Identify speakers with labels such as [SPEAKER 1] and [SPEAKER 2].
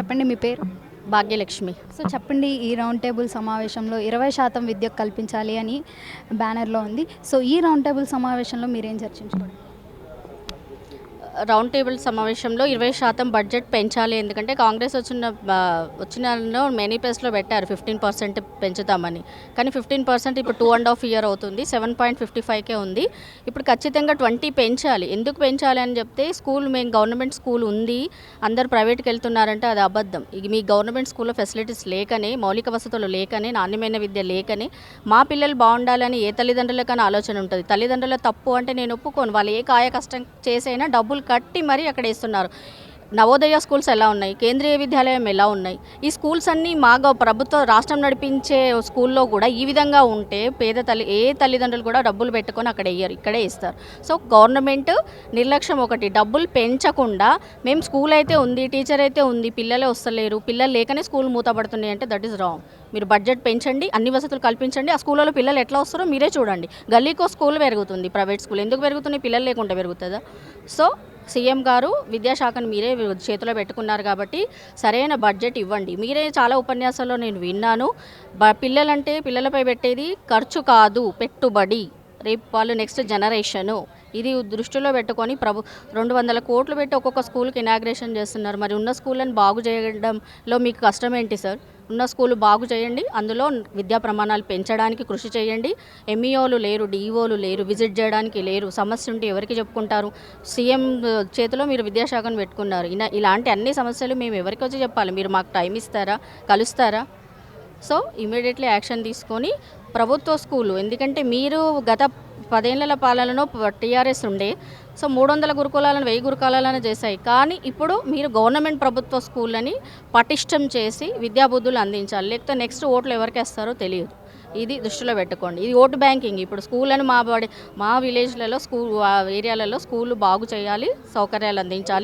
[SPEAKER 1] చెప్పండి మీ పేరు?
[SPEAKER 2] భాగ్యలక్ష్మి.
[SPEAKER 1] సో చెప్పండి, ఈ రౌండ్ టేబుల్ సమావేశంలో 20% విద్యకు కల్పించాలి అని బ్యానర్‌లో ఉంది. సో ఈ రౌండ్ టేబుల్ సమావేశంలో మీరేం చర్చించుకోండి?
[SPEAKER 2] రౌండ్ టేబుల్ సమావేశంలో 20% బడ్జెట్ పెంచాలి. ఎందుకంటే కాంగ్రెస్ వచ్చినలో మేనిఫెస్టోలో పెట్టారు 15% పెంచుతామని. కానీ 15% ఇప్పుడు 2.5 ఇయర్ అవుతుంది. 7.55కే ఉంది. ఇప్పుడు ఖచ్చితంగా 20 పెంచాలి. ఎందుకు పెంచాలి అని చెప్తే మేము గవర్నమెంట్ స్కూల్ ఉంది, అందరు ప్రైవేట్కి వెళ్తున్నారంటే అది అబద్ధం. ఇక మీ గవర్నమెంట్ స్కూల్లో ఫెసిలిటీస్ లేకనే, మౌలిక వసతులు లేకనే, నాణ్యమైన విద్య లేకనే మా పిల్లలు బాగుండాలని ఏ తల్లిదండ్రులకైనా ఆలోచన ఉంటుంది. తల్లిదండ్రుల తప్పు అంటే నేను ఒప్పుకోను. వాళ్ళు ఏ కాయ కష్టం చేసైనా డబ్బులు కట్టి మరీ అక్కడ వేస్తున్నారు. నవోదయ స్కూల్స్ ఎలా ఉన్నాయి, కేంద్రీయ విద్యాలయం ఎలా ఉన్నాయి, ఈ స్కూల్స్ అన్నీ ప్రభుత్వ రాష్ట్రం నడిపించే స్కూల్లో కూడా ఈ విధంగా ఉంటే ఏ తల్లిదండ్రులు కూడా డబ్బులు పెట్టుకొని అక్కడ వేయరు, ఇక్కడే ఇస్తారు. సో గవర్నమెంట్ నిర్లక్ష్యం ఒకటి, డబ్బులు పెంచకుండా మేము స్కూల్ అయితే ఉంది, టీచర్ అయితే ఉంది, పిల్లలే వస్తలేరు, పిల్లలు లేకనే స్కూల్ మూతపడుతున్నాయి అంటే దట్ ఈస్ రాంగ్. మీరు బడ్జెట్ పెంచండి, అన్ని వసతులు కల్పించండి, ఆ స్కూళ్ళలో పిల్లలు ఎట్లా వస్తారో మీరే చూడండి. గల్లీకో స్కూల్ పెరుగుతుంది, ప్రైవేట్ స్కూల్ ఎందుకు పెరుగుతున్నాయి, పిల్లలు లేకుండా పెరుగుతుందా? సో సీఎం గారు విద్యాశాఖను మీరే చేతిలో పెట్టుకున్నారు కాబట్టి సరైన బడ్జెట్ ఇవ్వండి. మీరే చాలా ఉపన్యాసాల్లో నేను విన్నాను, పిల్లలంటే పిల్లలపై పెట్టేది ఖర్చు కాదు, పెట్టుబడి, రేపు వాళ్ళు నెక్స్ట్ జనరేషను, ఇది దృష్టిలో పెట్టుకొని 200 కోట్లు పెట్టి ఒక్కొక్క స్కూల్కి ఇనాగ్రేషన్ చేస్తున్నారు. మరి ఉన్న స్కూళ్ళని బాగు చేయడంలో మీకు కష్టం ఏంటి సార్? ఉన్న స్కూలు బాగు చేయండి, అందులో విద్యా ప్రమాణాలు పెంచడానికి కృషి చేయండి. ఎంఈఓలు లేరు, డిఈఓలు లేరు, విజిట్ చేయడానికి లేరు, సమస్య ఉంటే ఎవరికి చెప్పుకుంటారు? సీఎం చేతిలో మీరు విద్యాశాఖను పెట్టుకున్నారు. ఇలాంటి అన్ని సమస్యలు మేము ఎవరికి వచ్చి చెప్పాలి? మీరు మాకు టైం ఇస్తారా, కలుస్తారా? సో ఇమీడియట్లీ యాక్షన్ తీసుకొని ప్రభుత్వ స్కూలు, ఎందుకంటే మీరు గత 10 ఏళ్ల పాలనలో టీఆర్ఎస్ ఉండే, సో 300 గురుకులాలను 1000 గురుకులాలను చేశాయి. కానీ ఇప్పుడు మీరు గవర్నమెంట్ ప్రభుత్వ స్కూళ్ళని పటిష్టం చేసి విద్యాబుద్ధులు అందించాలి. లేకపోతే నెక్స్ట్ ఓట్లు ఎవరికి వేస్తారో తెలియదు. ఇది దృష్టిలో పెట్టుకోండి. ఇది ఓటు బ్యాంకింగ్. ఇప్పుడు స్కూళ్ళని మా విలేజ్లలో ఏరియాలలో స్కూళ్ళు బాగు చేయాలి, సౌకర్యాలు అందించాలి.